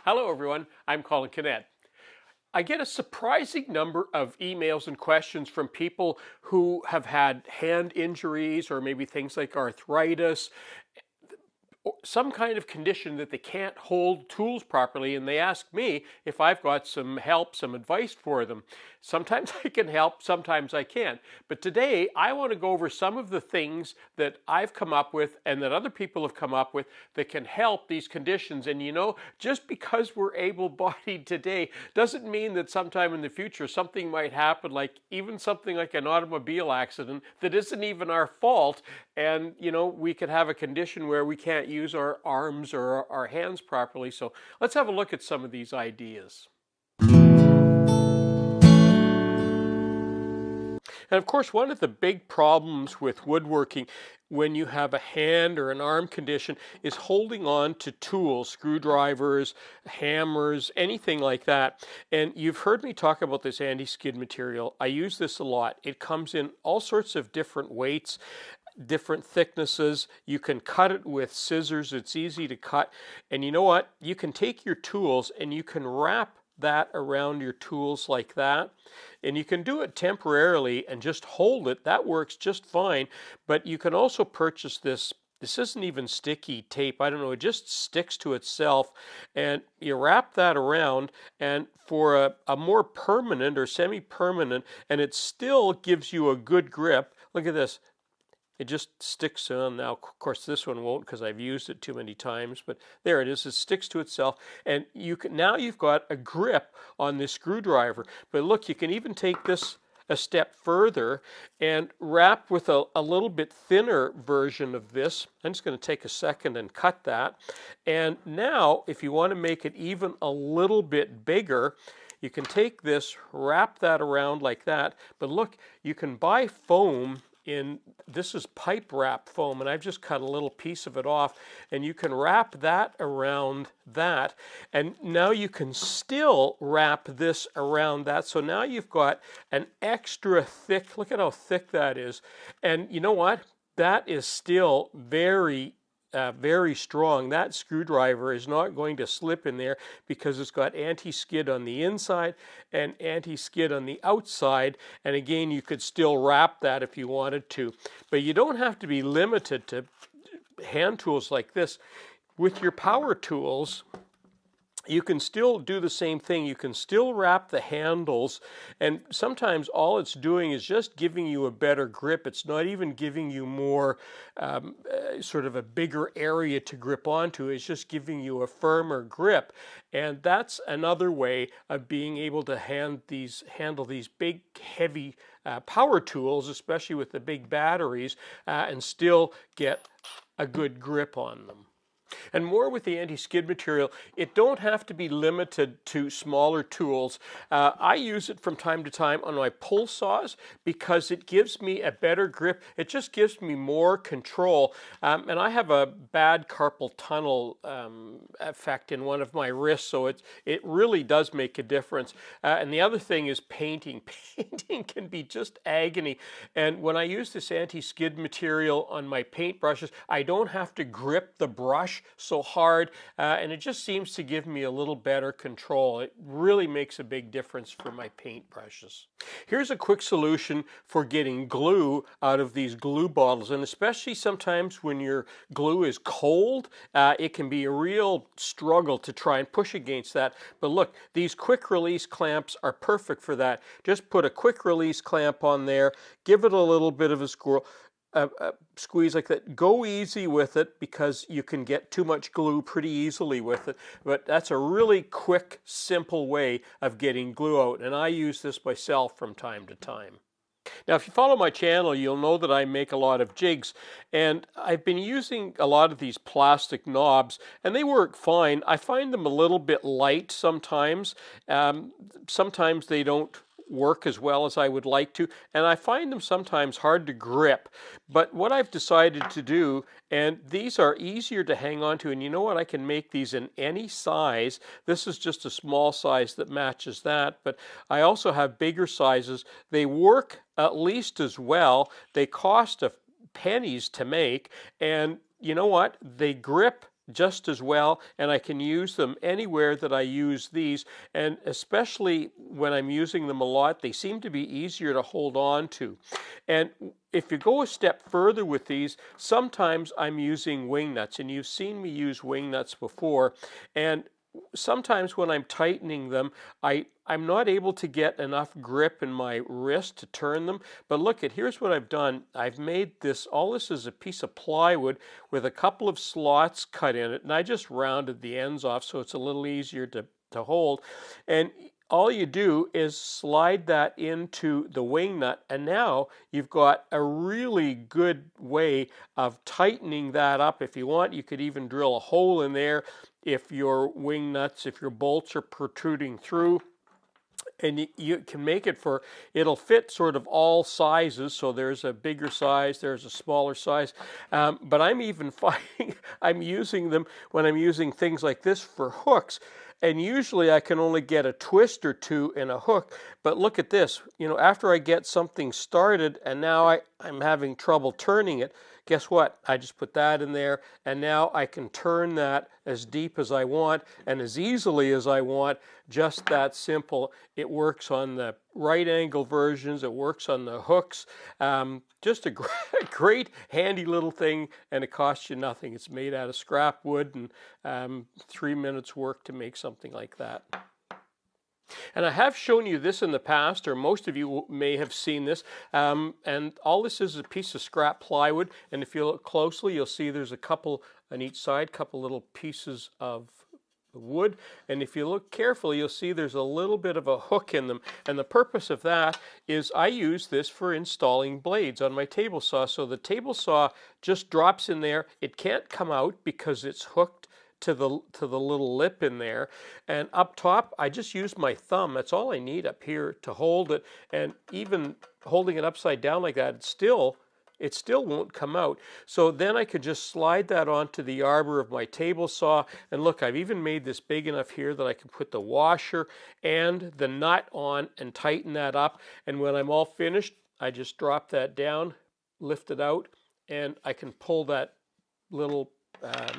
Hello everyone, I'm Colin Kinnett. I get a surprising number of emails and questions from people who have had hand injuries or maybe things like arthritis, some kind of condition that they can't hold tools properly, and they ask me if I've got some help, some advice for them. Sometimes I can help, sometimes I can't. But today I want to go over some of the things that I've come up with and that other people have come up with that can help these conditions. And you know, just because we're able-bodied today doesn't mean that sometime in the future something might happen, like even something like an automobile accident that isn't even our fault. And you know, we could have a condition where we can't use our arms or our hands properly. So let's have a look at some of these ideas. And of course, one of the big problems with woodworking when you have a hand or an arm condition is holding on to tools, screwdrivers, hammers, anything like that. And you've heard me talk about this anti-skid material. I use this a lot. It comes in all sorts of different weights, different thicknesses. You can cut it with scissors. It's easy to cut. And you know what? You can take your tools and you can wrap that around your tools like that. And you can do it temporarily and just hold it. That works just fine. But you can also purchase this. This isn't even sticky tape. I don't know. It just sticks to itself. And you wrap that around, and for a more permanent or semi-permanent, and it still gives you a good grip. Look at this. It just sticks on. Now, of course, this one won't because I've used it too many times, but there it is. It sticks to itself, and now you've got a grip on this screwdriver. But look, you can even take this a step further and wrap with a little bit thinner version of this. I'm just going to take a second and cut that. And now, if you want to make it even a little bit bigger, you can take this, wrap that around like that. But look, you can buy foam. This is pipe wrap foam, and I've just cut a little piece of it off, and you can wrap that around that, and now you can still wrap this around that. So now you've got an extra thick, look at how thick that is. And you know what? That is still very strong. That screwdriver is not going to slip in there because it's got anti-skid on the inside and anti-skid on the outside. And again, you could still wrap that if you wanted to. But you don't have to be limited to hand tools like this. With your power tools, you can still do the same thing. You can still wrap the handles, and sometimes all it's doing is just giving you a better grip. It's not even giving you more sort of a bigger area to grip onto. It's just giving you a firmer grip, and that's another way of being able to handle these big, heavy power tools, especially with the big batteries, and still get a good grip on them. And more with the anti-skid material, it don't have to be limited to smaller tools. I use it from time to time on my pull saws because it gives me a better grip. It just gives me more control. And I have a bad carpal tunnel effect in one of my wrists, so it really does make a difference. And the other thing is painting. Painting can be just agony. And when I use this anti-skid material on my paint brushes, I don't have to grip the brush so hard, and it just seems to give me a little better control. It really makes a big difference for my paint brushes. Here's a quick solution for getting glue out of these glue bottles, and especially sometimes when your glue is cold, it can be a real struggle to try and push against that. But look, these quick release clamps are perfect for that. Just put a quick release clamp on there, give it a little bit of a squeeze like that. Go easy with it because you can get too much glue pretty easily with it, but that's a really quick, simple way of getting glue out, and I use this myself from time to time. Now, if you follow my channel, you'll know that I make a lot of jigs, and I've been using a lot of these plastic knobs, and they work fine. I find them a little bit light sometimes. Sometimes they don't work as well as I would like to, and I find them sometimes hard to grip. But what I've decided to do, and these are easier to hang on to, and you know what, I can make these in any size. This is just a small size that matches that, but I also have bigger sizes. They work at least as well. They cost pennies to make, and you know what, they grip just as well, and I can use them anywhere that I use these, and especially when I'm using them a lot, they seem to be easier to hold on to. And if you go a step further with these, sometimes I'm using wing nuts, and you've seen me use wing nuts before, and sometimes when I'm tightening them, I'm not able to get enough grip in my wrist to turn them. But look at, here's what I've done. I've made this, all this is a piece of plywood with a couple of slots cut in it, and I just rounded the ends off so it's a little easier to hold. And all you do is slide that into the wing nut, and now you've got a really good way of tightening that up. If you want, you could even drill a hole in there if your wing nuts, if your bolts are protruding through. And you can make it for, it'll fit sort of all sizes. So there's a bigger size, there's a smaller size. But I'm even finding I'm using them when I'm using things like this for hooks. And usually I can only get a twist or two in a hook. But look at this, you know, after I get something started and now I'm having trouble turning it, guess what? I just put that in there, and now I can turn that as deep as I want and as easily as I want. Just that simple. It works on the right angle versions. It works on the hooks. Just a great handy little thing, and it costs you nothing. It's made out of scrap wood, and 3 minutes work to make something like that. And I have shown you this in the past, or most of you may have seen this, and all this is a piece of scrap plywood, and if you look closely, you'll see there's a couple on each side, couple little pieces of wood, and if you look carefully, you'll see there's a little bit of a hook in them, and the purpose of that is I use this for installing blades on my table saw. So the table saw just drops in there. It can't come out because it's hooked to the little lip in there, and up top I just use my thumb. That's all I need up here to hold it, and even holding it upside down like that, it still won't come out. So then I could just slide that onto the arbor of my table saw, and look, I've even made this big enough here that I can put the washer and the nut on and tighten that up, and when I'm all finished, I just drop that down, lift it out, and I can pull that little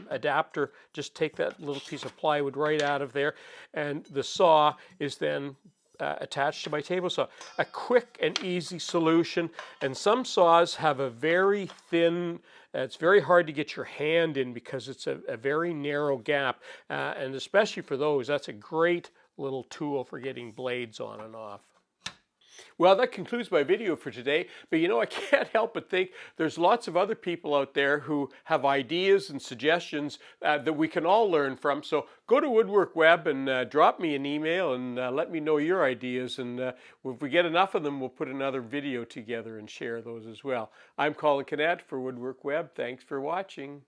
adapter, just take that little piece of plywood right out of there, and the saw is then attached to my table saw. A quick and easy solution, and some saws have a very thin, it's very hard to get your hand in because it's a very narrow gap, and especially for those, that's a great little tool for getting blades on and off. Well, that concludes my video for today, but you know, I can't help but think there's lots of other people out there who have ideas and suggestions that we can all learn from. So go to WoodWorkWeb and drop me an email and let me know your ideas, and if we get enough of them, we'll put another video together and share those as well. I'm Colin Cadet for WoodWorkWeb. Thanks for watching.